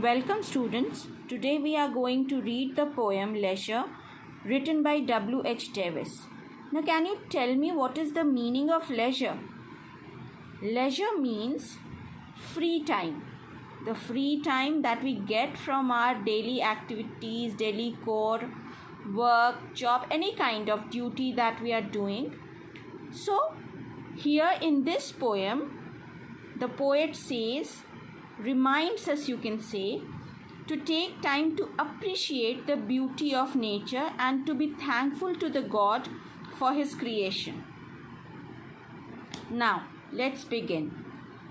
Welcome students. Today we are going to read the poem Leisure written by W.H. Davis. Now can you tell me what is the meaning of leisure? Leisure means free time. The free time that we get from our daily activities, daily chore, work, job, any kind of duty that we are doing. So here in this poem, the poet reminds us, you can say, to take time to appreciate the beauty of nature and to be thankful to the God for his creation. Now, let's begin.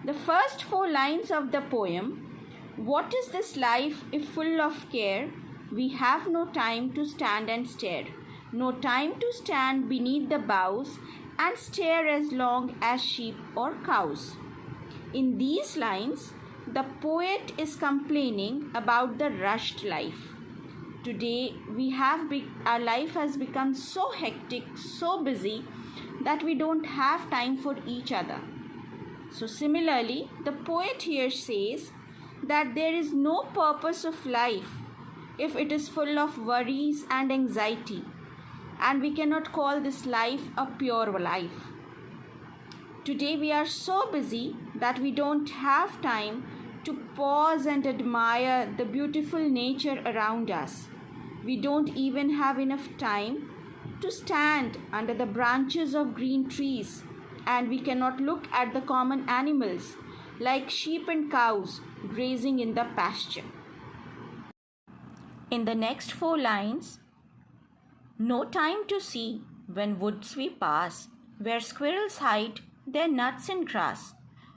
The first 4 lines of the poem: what is this life if full of care? We have no time to stand and stare, no time to stand beneath the boughs and stare as long as sheep or cows. In these lines, the poet is complaining about the rushed life. Today, our life has become so hectic, so busy, that we don't have time for each other. So similarly, the poet here says that there is no purpose of life if it is full of worries and anxiety, and we cannot call this life a pure life. Today we are so busy that we don't have time to pause and admire the beautiful nature around us. We don't even have enough time to stand under the branches of green trees, and we cannot look at the common animals like sheep and cows grazing in the pasture. In the next 4 lines, no time to see when woods we pass, where squirrels hide their nuts in grass.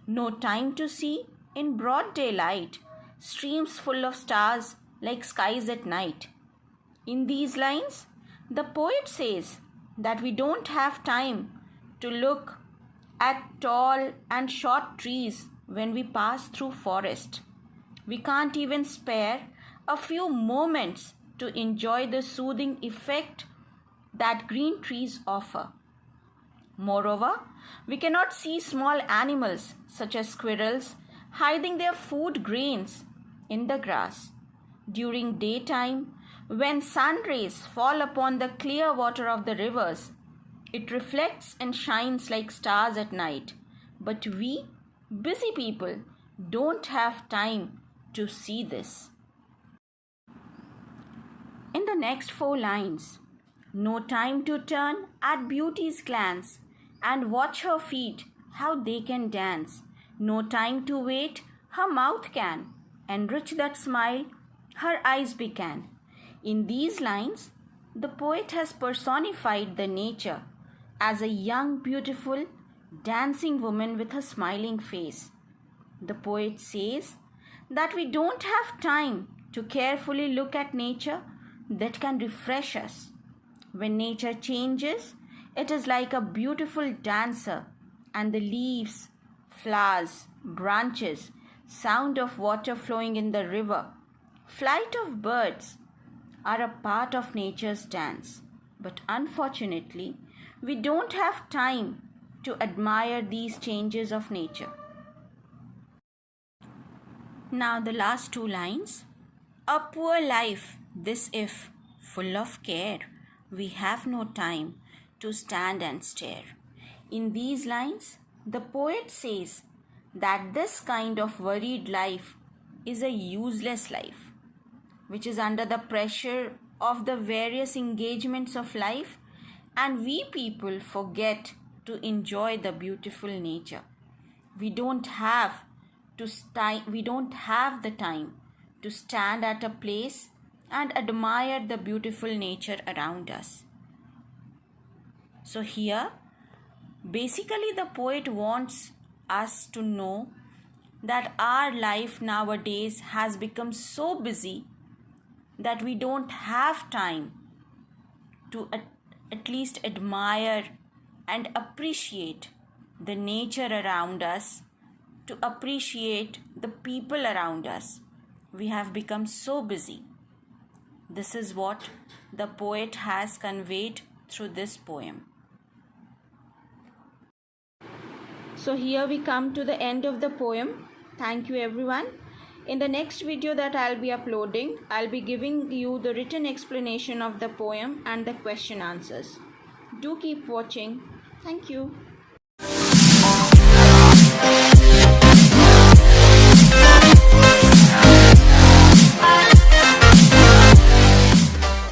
No time to see in broad daylight, streams full of stars like skies at night. In these lines, the poet says that we don't have time to look at tall and short trees when we pass through forest. We can't even spare a few moments to enjoy the soothing effect that green trees offer. Moreover, we cannot see small animals such as squirrels hiding their food grains in the grass. During daytime, when sun rays fall upon the clear water of the rivers, it reflects and shines like stars at night. But we, busy people, don't have time to see this. In the next 4 lines, no time to turn at beauty's glance and watch her feet, how they can dance. No time to wait, her mouth can enrich that smile her eyes began. In these lines, the poet has personified the nature as a young, beautiful, dancing woman with a smiling face. The poet says that we don't have time to carefully look at nature that can refresh us. When nature changes, it is like a beautiful dancer, and the leaves, flowers, branches, sound of water flowing in the river, flight of birds are a part of nature's dance. But unfortunately, we don't have time to admire these changes of nature. Now the last 2 lines. A poor life, this if, full of care, we have no time to stand and stare. In these lines, the poet says that this kind of worried life is a useless life, which is under the pressure of the various engagements of life, and we people forget to enjoy the beautiful nature. We don't have the time to stand at a place and admire the beautiful nature around us. So here, basically the poet wants us to know that our life nowadays has become so busy that we don't have time to at least admire and appreciate the nature around us, to appreciate the people around us. We have become so busy. This is what the poet has conveyed through this poem. So here we come to the end of the poem. Thank you everyone. In the next video that I'll be uploading, I'll be giving you the written explanation of the poem and the question answers. Do keep watching. Thank you.